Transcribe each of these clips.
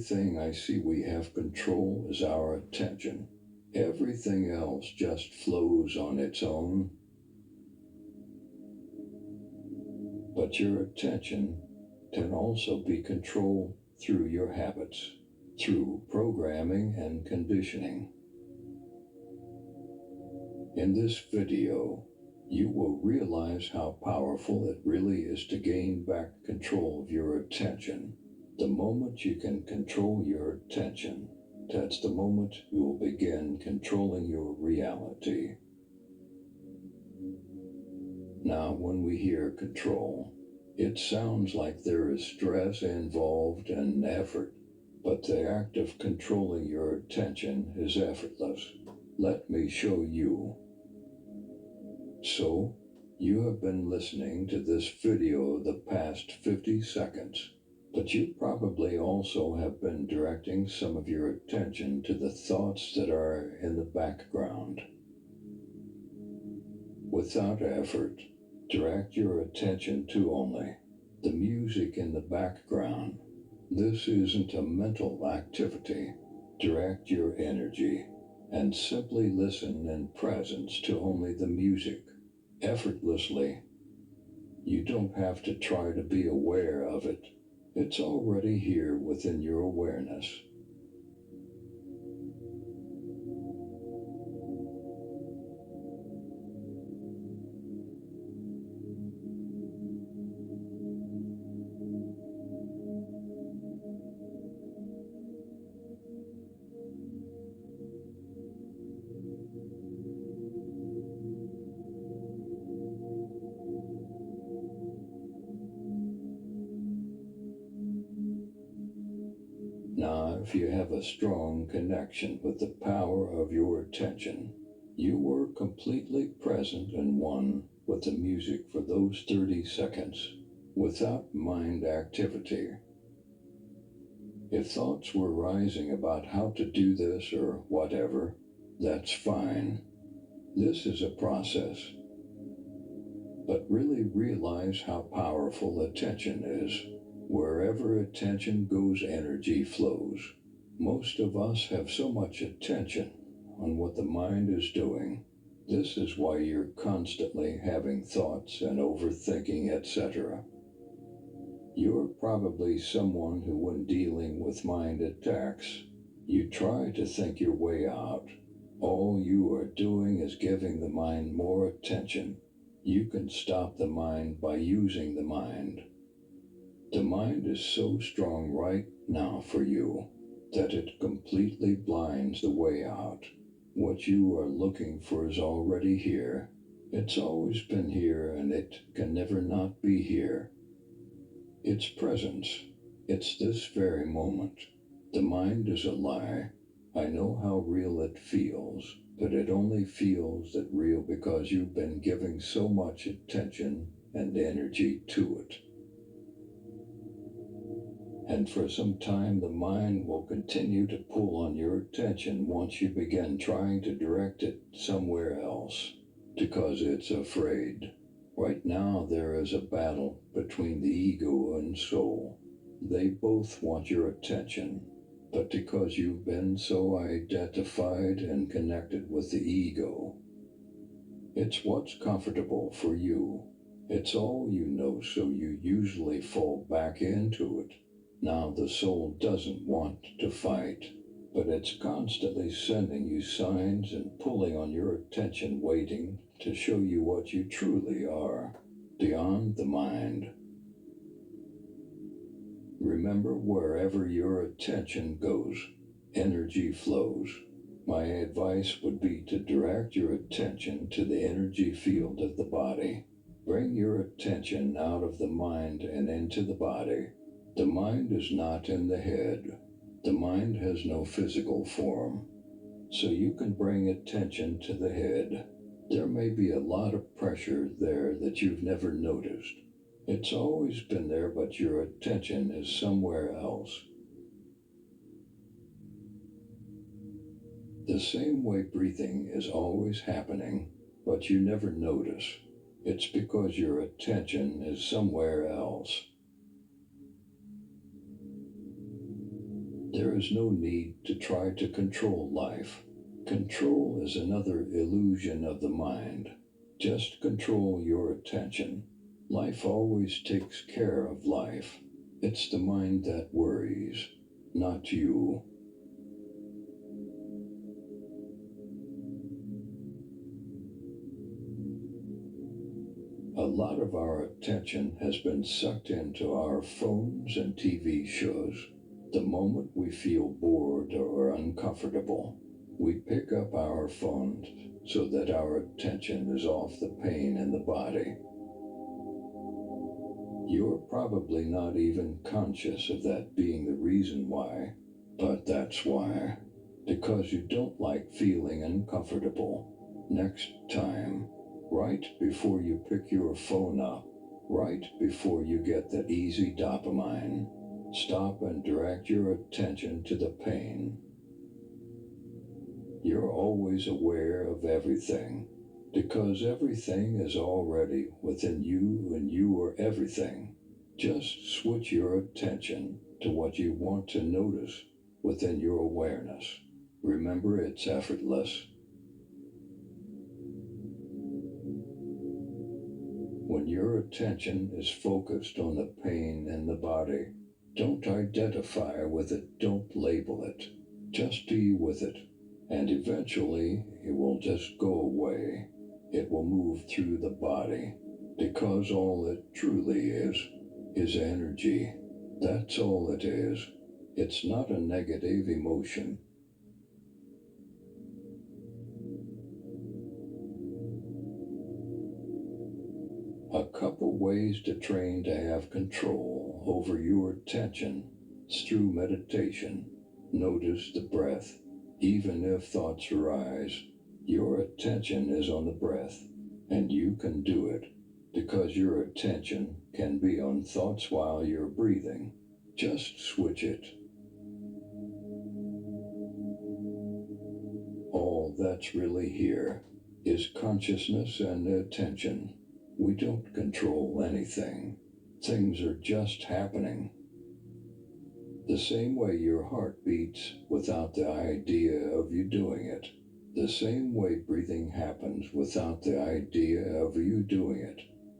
thing I see we have control is our attention. Everything else just flows on its own. But your attention can also be controlled through your habits, through programming and conditioning. In this video, you will realize how powerful it really is to gain back control of your attention. The moment you can control your attention, that's the moment you will begin controlling your reality. Now, when we hear control, it sounds like there is stress involved and effort, but the act of controlling your attention is effortless. Let me show you. So, you have been listening to this video the past 50 seconds, but you probably also have been directing some of your attention to the thoughts that are in the background. Without effort, direct your attention to only the music in the background. This isn't a mental activity. Direct your energy and simply listen in presence to only the music, effortlessly. You don't have to try to be aware of it. It's already here within your awareness. Now, if you have a strong connection with the power of your attention, you were completely present and one with the music for those 30 seconds, without mind activity. If thoughts were rising about how to do this or whatever, that's fine. This is a process. But really realize how powerful attention is. Wherever attention goes, energy flows. Most of us have so much attention on what the mind is doing. This is why you're constantly having thoughts and overthinking, etc. You're probably someone who, when dealing with mind attacks, you try to think your way out. All you are doing is giving the mind more attention. You can stop the mind by using the mind. The mind is so strong right now for you that it completely blinds the way out. What you are looking for is already here. It's always been here, and it can never not be here. Its presence. It's this very moment. The mind is a lie. I know how real it feels, but it only feels that real because you've been giving so much attention and energy to it. And for some time, the mind will continue to pull on your attention once you begin trying to direct it somewhere else, because it's afraid. Right now, there is a battle between the ego and soul. They both want your attention, but because you've been so identified and connected with the ego, it's what's comfortable for you. It's all you know, so you usually fall back into it. Now the soul doesn't want to fight, but it's constantly sending you signs and pulling on your attention, waiting to show you what you truly are, beyond the mind. Remember, wherever your attention goes, energy flows. My advice would be to direct your attention to the energy field of the body. Bring your attention out of the mind and into the body. The mind is not in the head. The mind has no physical form. So you can bring attention to the head. There may be a lot of pressure there that you've never noticed. It's always been there, but your attention is somewhere else. The same way breathing is always happening, but you never notice. It's because your attention is somewhere else. There is no need to try to control life. Control is another illusion of the mind. Just control your attention. Life always takes care of life. It's the mind that worries, not you. A lot of our attention has been sucked into our phones and TV shows. The moment we feel bored or uncomfortable, we pick up our phones so that our attention is off the pain in the body. You're probably not even conscious of that being the reason why, but that's why. Because you don't like feeling uncomfortable. Next time, right before you pick your phone up, right before you get that easy dopamine, stop and direct your attention to the pain. You're always aware of everything, because everything is already within you and you are everything. Just switch your attention to what you want to notice within your awareness. Remember, it's effortless. When your attention is focused on the pain in the body, don't identify with it, don't label it. Just be with it, and eventually it will just go away. It will move through the body, because all it truly is energy. That's all it is. It's not a negative emotion. A couple ways to train to have control over your attention is through meditation. Notice the breath. Even if thoughts arise, your attention is on the breath, and you can do it because your attention can be on thoughts while you're breathing. Just switch it. All that's really here is consciousness and attention. We don't control anything. Things are just happening. The same way your heart beats without the idea of you doing it. The same way breathing happens without the idea of you doing it.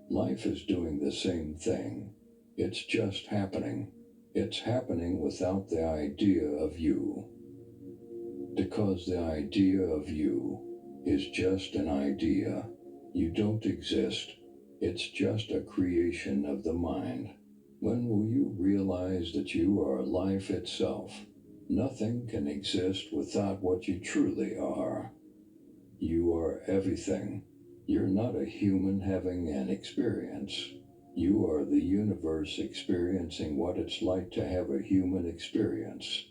Life is doing the same thing. It's just happening. It's happening without the idea of you. Because the idea of you is just an idea. You don't exist. It's just a creation of the mind. When will you realize that you are life itself? Nothing can exist without what you truly are. You are everything. You're not a human having an experience. You are the universe experiencing what it's like to have a human experience.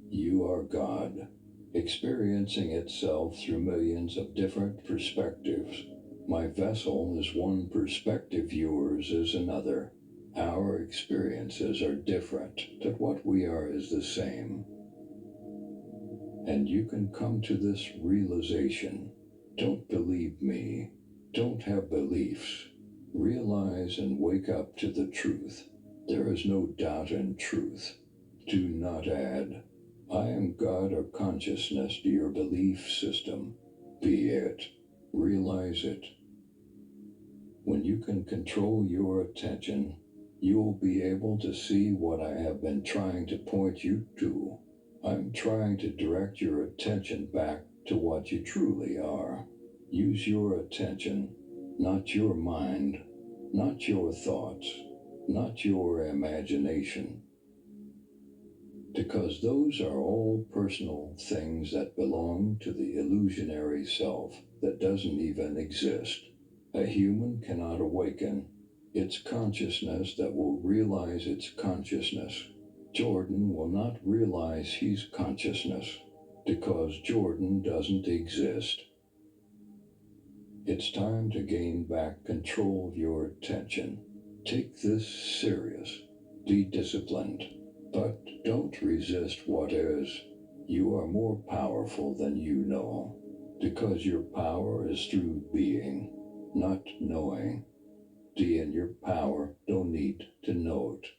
You are God, experiencing itself through millions of different perspectives. My vessel is one perspective, yours is another. Our experiences are different, but what we are is the same. And you can come to this realization. Don't believe me. Don't have beliefs. Realize and wake up to the truth. There is no doubt in truth. Do not add, I am God or consciousness to your belief system. Be it. Realize it. When you can control your attention, you will be able to see what I have been trying to point you to. I'm trying to direct your attention back to what you truly are. Use your attention, not your mind, not your thoughts, not your imagination. Because those are all personal things that belong to the illusionary self that doesn't even exist. A human cannot awaken its consciousness that will realize its consciousness. Jordan will not realize he's consciousness because Jordan doesn't exist. It's time to gain back control of your attention. Take this serious. Be disciplined, but don't resist what is. You are more powerful than you know, because your power is through being, not knowing. Be in your power, don't need to know it.